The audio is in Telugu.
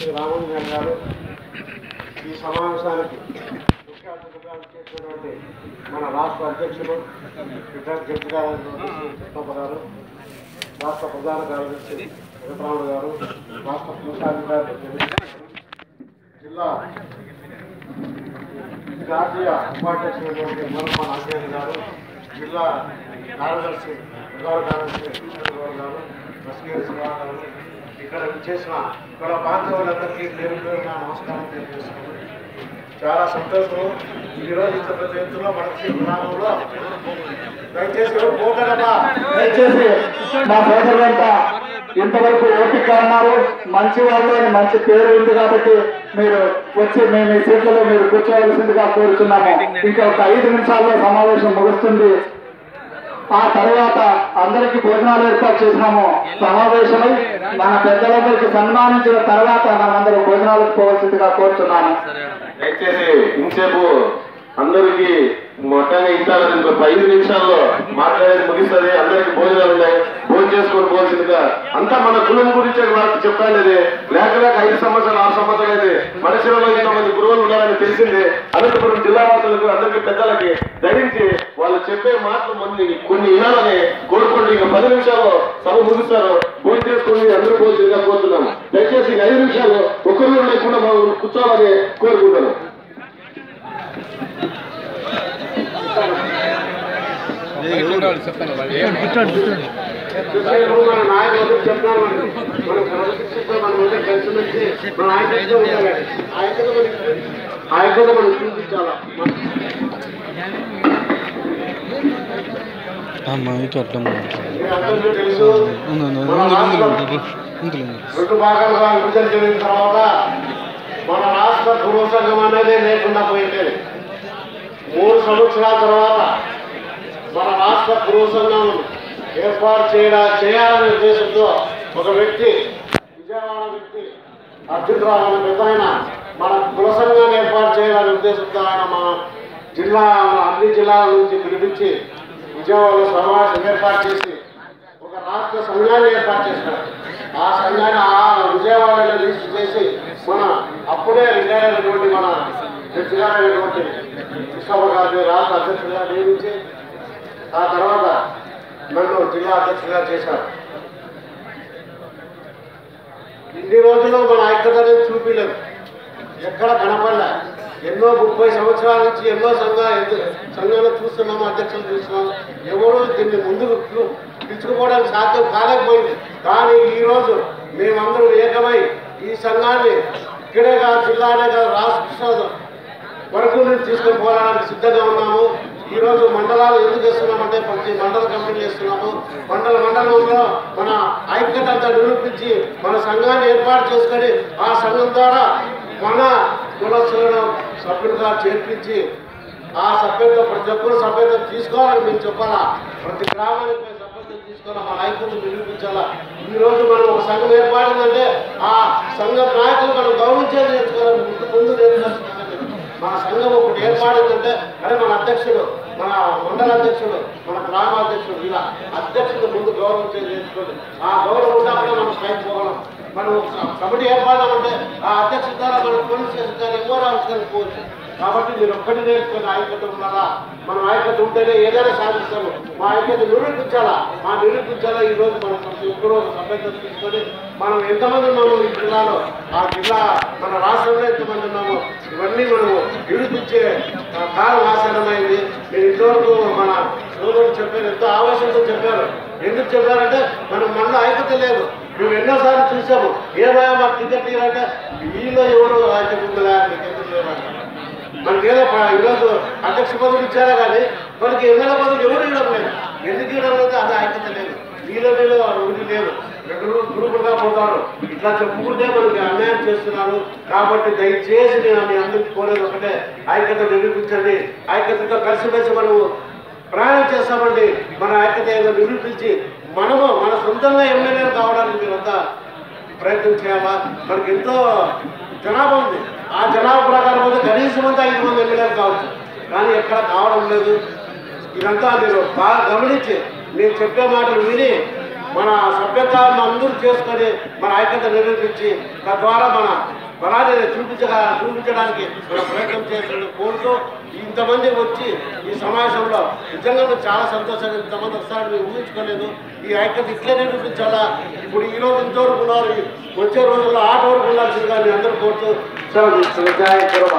శ్రీ రామలింగన్ గారు ఈ సమావేశానికి ముఖ్య అతిథిగా చేసినటువంటి మన రాష్ట్ర అధ్యక్షులు జడ్జి గారు గారు, రాష్ట్ర ప్రధాన కార్యదర్శి వెంకటరాముడు గారు, రాష్ట్ర కోశాధికారి జిల్లా జాతీయ ఉపాధ్యక్షుడు మన నాగేంద్ర గారు, జిల్లా కార్యదర్శి ప్రధాన కార్యదర్శి గారు, బస్కేరి శివ గారు, ఇక్కడ చేసిన ఇక్కడ బాంధవులందరికీ పేరు పేరున నమస్కారం తెలియజేస్తున్నాను. చాలా సంతోషం. ఈరోజు ఇంత పెద్ద ఎత్తులో మనకి గ్రామంలో దయచేసి మా సోదరులంతా ఇంతవరకు ఓపిక ఉన్నారు, మంచి వాళ్ళు మంచి పేరు ఉంది కాబట్టి మీరు వచ్చి మేము ఈ సీట్లలో మీరు కూర్చోవలసిందిగా కోరుతున్నాము. ఇంకా ఒక 5 నిమిషాల్లో సమావేశం ముగుస్తుంది. ఆ తర్వాత అందరికీ భోజనాలు ఏర్పాటు చేసినాము. సమావేశమై మన పెద్దలందరికీ సన్మానించిన తర్వాత మనందరూ భోజనాలకు పోవాల్సిందిగా కోరుతున్నాను. దయచేసి ఇంతసేపు అందరికి మొట్టగా ఇస్తారని ఇంకొక 5 నిమిషాల్లో మాట్లాడేది ముగిస్తుంది. అందరికి భోజనాలు ఉన్నాయి, భోజనం చేసుకొని పోవాల్సిందిగా. అంతా మన కులం గురించి వాళ్ళకి చెప్పాలి. లేక 5 సంవత్సరాలు 6 సంవత్సరాలు అయితే మనుషులలో ఇంతమంది గురువులు ఉన్నారని తెలిసిందే. అనంతపురం జిల్లా వాసులకు అందరికీ పెద్దలకి ధరించి వాళ్ళు చెప్పే మాటలు కొన్ని వినాలని కోరుకోండి. ఇంకా 10 నిమిషాల్లో సభ ముగిస్తారు. భోజనం చేసుకుని అందరూ పోవాల్సిందిగా కోరుతున్నాం. దయచేసి 5 నిమిషాలు ఒక్కరు లేకుండా కూర్చోవాలని కోరుకుంటున్నాం. మన నాయకులు చెప్తాను, మనం క్రమశిక్షణ మన ముందు కలిసి వచ్చి మన నాయకులతో ఉండాలి. ఆయకత మనం చూపించాలా. అందరికీ తెలుసు, 2 భాగాలుగా విభజన జరిగిన తర్వాత మన రాష్ట్ర గురువు సంఘం అనేది లేకుండా పోయింది. 3 సంవత్సరాల తర్వాత మన రాష్ట్ర గురువు సంఘం ఏర్పాటు చేయాలనే ఉద్దేశంతో ఒక వ్యక్తి, విజయవాడ వ్యక్తి అర్జునరావు అనే పెద్ద మన కుల సంఘాన్ని ఏర్పాటు చేయాలనే ఉద్దేశంతో ఆయన మన అన్ని జిల్లాల నుంచి పిలిపించి విజయవాడలో సమావేశం ఏర్పాటు చేసి ఒక రాష్ట్ర సంఘాన్ని ఏర్పాటు చేసినారు. ఆ సంఘాన్ని విజయవాడలో రిజిస్టర్ చేసి మన అప్పుడే రిటైర్ అయినటువంటి మన జడ్జి గారు అయినటువంటి కృష్ణప్ప గారిని రాష్ట్ర అధ్యక్షుడిగా నియమించి ఆ తర్వాత నన్ను జిల్లా అధ్యక్షుడిగా చేశారు. ఇన్ని రోజుల్లో మన ఐక్యత అనేది చూపించలేదు, ఎక్కడ కనపడలే. ఎన్నో 30 సంవత్సరాల నుంచి ఎన్నో సంఘాలు చూస్తున్నాము, అధ్యక్షులు చూస్తున్నాము. ఎవరు దీన్ని ముందుకు పిలుచుకుపోవడానికి సాధ్యం కాలేకపోయింది. కానీ ఈరోజు మేమందరూ ఏకమై ఈ సంఘాన్ని ఇక్కడే కాదు, జిల్లానే కాదు, రాష్ట్ర వరకు నుంచి తీసుకొని పోవడానికి సిద్ధంగా ఉన్నాము. ఈరోజు మండలాలు ఎందుకు చేస్తున్నామంటే ప్రతి మండల కమిటీ చేస్తున్నాము. మండలంలో మన ఐక్యత అంతా నిరూపించి మన సంఘాన్ని ఏర్పాటు చేసుకొని ఆ సంఘం ద్వారా మన కుల సభ్యులుగా చేర్పించి ఆ సభ్యత్వం ప్రతి ఒక్కరు సభ్యత్వం తీసుకోవాలని మేము చెప్పాలా. ప్రతి గ్రామానికి సభ్యత్వం తీసుకోవాలా, మన ఐక్యతను నిరూపించాలా. ఈరోజు మనం ఒక సంఘం ఏర్పడిందంటే ఆ సంఘ నాయకులు మనం గౌరవించేది నేర్చుకోవాలి. ముందు నేర్చుకోవాలి. మన సంఘం ఒకటి ఏర్పడిందంటే అరే మన అధ్యక్షుడు, మన మండల అధ్యక్షుడు, మన గ్రామాధ్యక్షుడు, ఇలా అధ్యక్షుడు ముందు గౌరవం నేర్చుకోండి. ఆ గౌరవం ఉన్నప్పుడే మనం పైకి పోగలం. మనం కమిటీ ఏర్పడాలంటే ఆ అధ్యక్షుడు ద్వారా మనం పోలీస్ స్టేషన్ కానీ ఎంఆర్ ఆఫీస్ కానీ పోవచ్చు. కాబట్టి మీరు ఒక్కటి నేర్చుకుని ఐక్యత ఉండాలా. మనం ఐక్యత ఉంటేనే ఏదైనా సాధిస్తాము. మా ఐక్యత నిరూపించాలా. ఈరోజు మనం ప్రతి ఒక్కరూ సభ్యత్వం తీసుకొని మనం ఎంతమంది ఉన్నాము ఈ జిల్లాలో, ఆ జిల్లా మన రాష్ట్రంలో ఎంతమంది ఉన్నాము, ఇవన్నీ మనము నిరూపించే కాలం ఆసన్నమైంది. నేను ఇంతవరకు మన సోదరుడు చెప్పారు, ఎంతో ఆవేశంతో చెప్పారు. ఎందుకు చెప్పారంటే మనం మనలో ఐక్యత లేదు. మేము ఎన్నోసార్లు చూసాము. ఏమైనా మాకు టికెట్ తీయాలంటే వీళ్ళు ఎవరు ఐక్యత ఉందా, టికెట్ లేదంటే మనకి ఏదో ఈరోజు అధ్యక్ష పదవులు ఇచ్చారా కానీ మనకి ఎమ్మెల్యే పదవులు ఎవరు ఇవ్వడం లేదు. ఎందుకు ఇవ్వడం లేదు? అది ఐక్యత లేదు. వీళ్ళు ఒకటి లేదు, 2 గ్రూపులుగా పోతారు. ఇట్లా చెప్పుకుంటే మనకి అన్యాయం చేస్తున్నారు. కాబట్టి దయచేసి నేను మీ అందరికీ కోరేది ఒకటే, ఐక్యత నిరూపించండి. ఐక్యతతో కలిసిమెలిసి మనము ప్రయాణం చేస్తామండి. మన ఐక్యత ఏదో నిరూపించి మనము మన సొంతంగా ఎమ్మెల్యేలు కావడానికి మీరంతా ప్రయత్నం చేయాలా. మనకి ఎంతో జనాభా ఉంది. ఆ జనాభా ప్రకారం అయితే కనీసం అంతా 5 మంది ఎమ్మెల్యేలు కావచ్చు. కానీ ఎక్కడ కావడం లేదు. ఇదంతా మీరు బాగా గమనించి నేను చెప్పే మాటలు విని మన సభ్యత్వాన్ని అందరూ చేసుకొని మన ఐక్యత నిరూపించి తద్వారా మన బలాన్ని చూపించడానికి మన ప్రయత్నం చేస్తున్న కోరుతూ ఇంతమంది వచ్చి ఈ సమావేశంలో నిజంగా చాలా సంతోషంగా ఇంతమంది వస్తారని మేము ఊహించుకోలేదు. ఈ ఐక్యత ఇట్లే నిరూపించాలా. ఇప్పుడు ఈ రోజు ఇంతవరకు ఉన్నారు, వచ్చే రోజుల్లో ఆట వరకు ఉండాల్సిందిగా మీ అందరూ కోరుతూ సెలవు తీసుకుంటాం. జై కుర్మ.